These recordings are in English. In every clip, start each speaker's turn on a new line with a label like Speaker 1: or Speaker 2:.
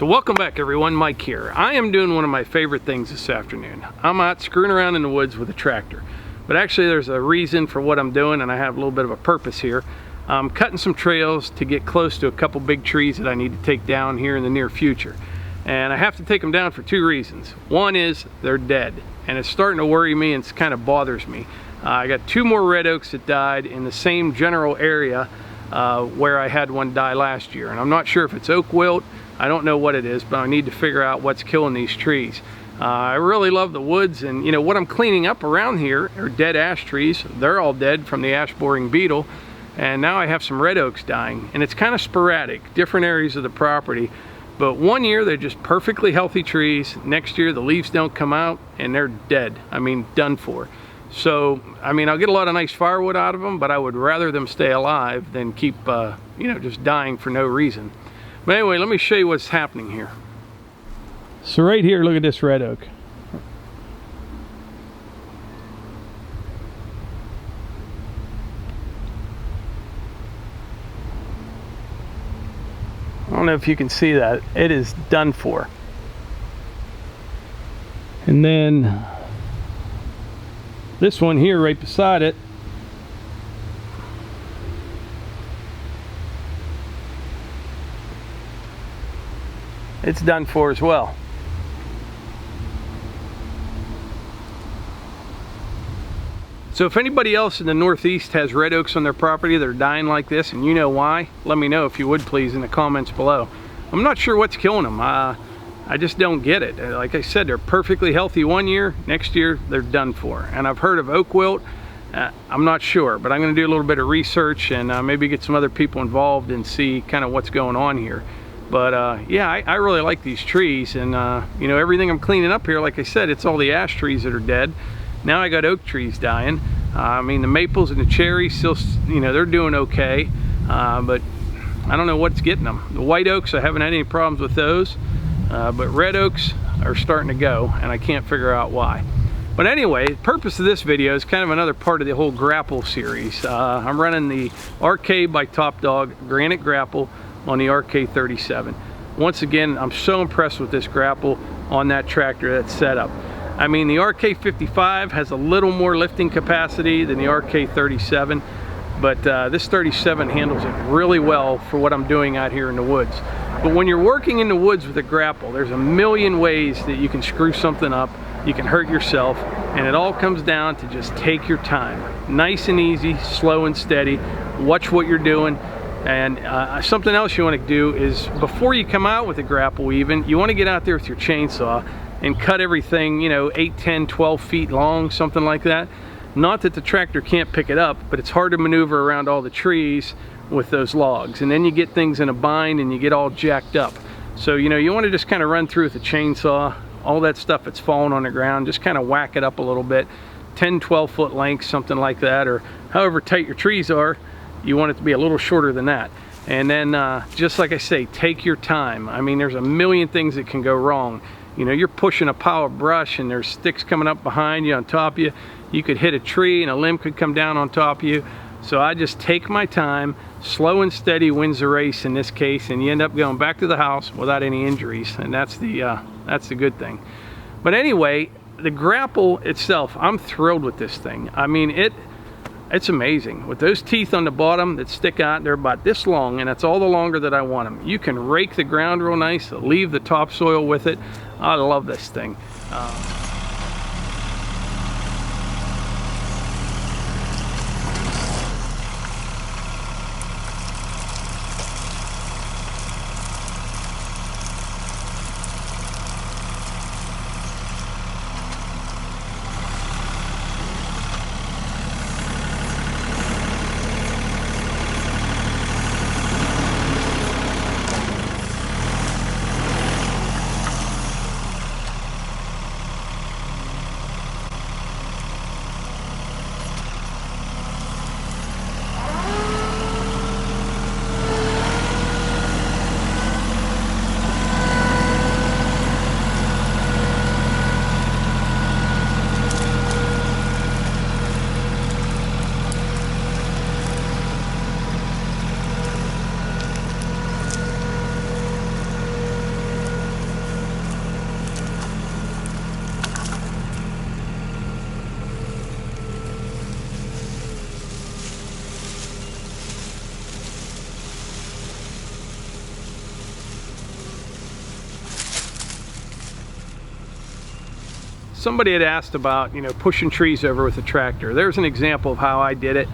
Speaker 1: So welcome back everyone, Mike here. I am doing one of my favorite things this afternoon. I'm out screwing around in the woods with a tractor. But actually there's a reason for what I'm doing, and I have a little bit of a purpose here. I'm cutting some trails to get close to a couple big trees that I need to take down here in the near future. And I have to take them down for two reasons. One is they're dead, and it's starting to worry me and it kind of bothers me. I got two more red oaks that died in the same general area where I had one die last year. And I'm not sure if it's oak wilt. I don't know what it is, but I need to figure out what's killing these trees. I really love the woods, and you know what I'm cleaning up around here are dead ash trees. They're all dead from the ash boring beetle, and now I have some red oaks dying, and it's kind of sporadic, different areas of the property. But one year they're just perfectly healthy trees. Next year the leaves don't come out and they're dead. I mean, done for. So I mean, I'll get a lot of nice firewood out of them, but I would rather them stay alive than keep you know, just dying for no reason. But anyway, let me show you what's happening here. So right here, look at this red oak. I don't know if you can see that. It is done for. And then this one here right beside it, it's done for as well. So if anybody else in the Northeast has red oaks on their property that are dying like this, and you know why, let me know if you would please in the comments below. I'm not sure what's killing them. I just don't get it. Like I said, they're perfectly healthy one year, next year they're done for. And I've heard of oak wilt. I'm not sure, but I'm going to do a little bit of research and maybe get some other people involved and see kind of what's going on here. But yeah, I really like these trees, and you know, everything I'm cleaning up here, like I said, it's all the ash trees that are dead. Now I got oak trees dying. I mean, the maples and the cherries still, you know, they're doing okay, but I don't know what's getting them. The white oaks, I haven't had any problems with those, but red oaks are starting to go, and I can't figure out why. But anyway, the purpose of this video is kind of another part of the whole grapple series. I'm running the RK by Top Dog Granite Grapple on the RK37. Once again, I'm so impressed with this grapple on that tractor that's set up. I mean, the RK55 has a little more lifting capacity than the RK37, but this 37 handles it really well for what I'm doing out here in the woods. But when you're working in the woods with a grapple, there's a million ways that you can screw something up, you can hurt yourself, and it all comes down to just take your time. Nice and easy, slow and steady, watch what you're doing. And something else you want to do is, before you come out with a grapple even, you want to get out there with your chainsaw and cut everything, you know, 8, 10, 12 feet long, something like that. Not that the tractor can't pick it up, but it's hard to maneuver around all the trees with those logs. And then you get things in a bind and you get all jacked up. So, you know, you want to just kind of run through with a chainsaw, all that stuff that's falling on the ground, just kind of whack it up a little bit, 10, 12 foot lengths, something like that, or however tight your trees are. You want it to be a little shorter than that. And then just like I say, take your time. I mean, there's a million things that can go wrong. You know, you're pushing a pile of brush and there's sticks coming up behind you, on top of you. You could hit a tree and a limb could come down on top of you. So I just take my time. Slow and steady wins the race in this case, and you end up going back to the house without any injuries, and that's the good thing. But anyway, the grapple itself, I'm thrilled with this thing. I mean, it's amazing. With those teeth on the bottom that stick out, they're about this long, and that's all the longer that I want them. You can rake the ground real nice, leave the topsoil with it. I love this thing. somebody had asked about, pushing trees over with a tractor. There's an example of how I did it.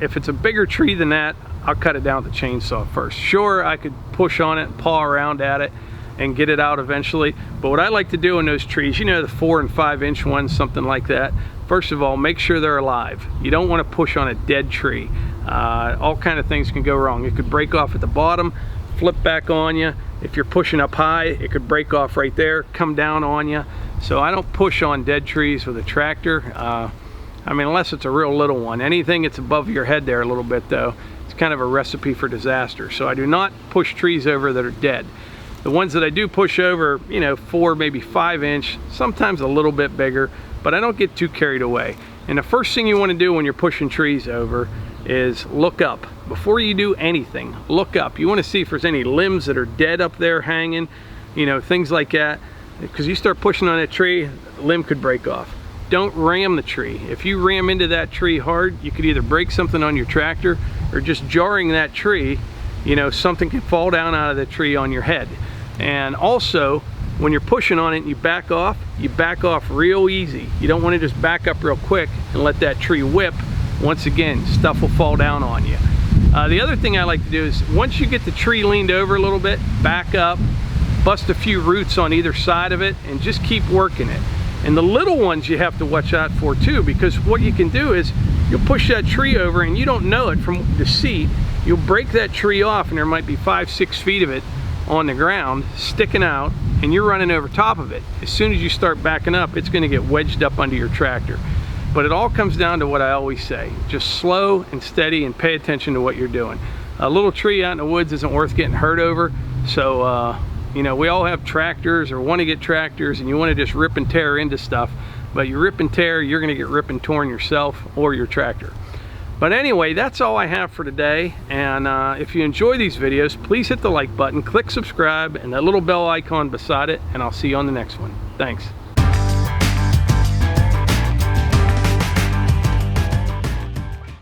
Speaker 1: If it's a bigger tree than that, I'll cut it down with the chainsaw first. Sure, I could push on it, paw around at it, and get it out eventually. But what I like to do in those trees, the 4 and 5 inch ones, something like that, first of all, make sure they're alive. You don't want to push on a dead tree. All kind of things can go wrong. It could break off at the bottom, flip back on you. If you're pushing up high, it could break off right there, come down on you. So I don't push on dead trees with a tractor. Unless it's a real little one. Anything that's above your head there a little bit though, it's kind of a recipe for disaster. So I do not push trees over that are dead. The ones that I do push over, 4, maybe 5 inch, sometimes a little bit bigger, but I don't get too carried away. And the first thing you want to do when you're pushing trees over is look up. Before you do anything, look up. You want to see if there's any limbs that are dead up there hanging, things like that. Because you start pushing on that tree, the limb could break off. Don't ram the tree. If you ram into that tree hard, you could either break something on your tractor, or just jarring that tree, something could fall down out of the tree on your head. And also, when you're pushing on it and you back off real easy. You don't want to just back up real quick and let that tree whip. Once again, stuff will fall down on you. The other thing I like to do is, once you get the tree leaned over a little bit, back up, bust a few roots on either side of it, and just keep working it. And the little ones you have to watch out for too, because what you can do is you'll push that tree over and you don't know it from the seat. You'll break that tree off and there might be 5-6 feet of it on the ground sticking out, and you're running over top of it. As soon as you start backing up, it's going to get wedged up under your tractor. But it all comes down to what I always say: just slow and steady and pay attention to what you're doing. A little tree out in the woods isn't worth getting hurt over. So we all have tractors or want to get tractors, and you want to just rip and tear into stuff, but you rip and tear, you're going to get rip and torn yourself or your tractor. But anyway, that's all I have for today. And if you enjoy these videos, please hit the like button, click subscribe, and that little bell icon beside it, and I'll see you on the next one. Thanks.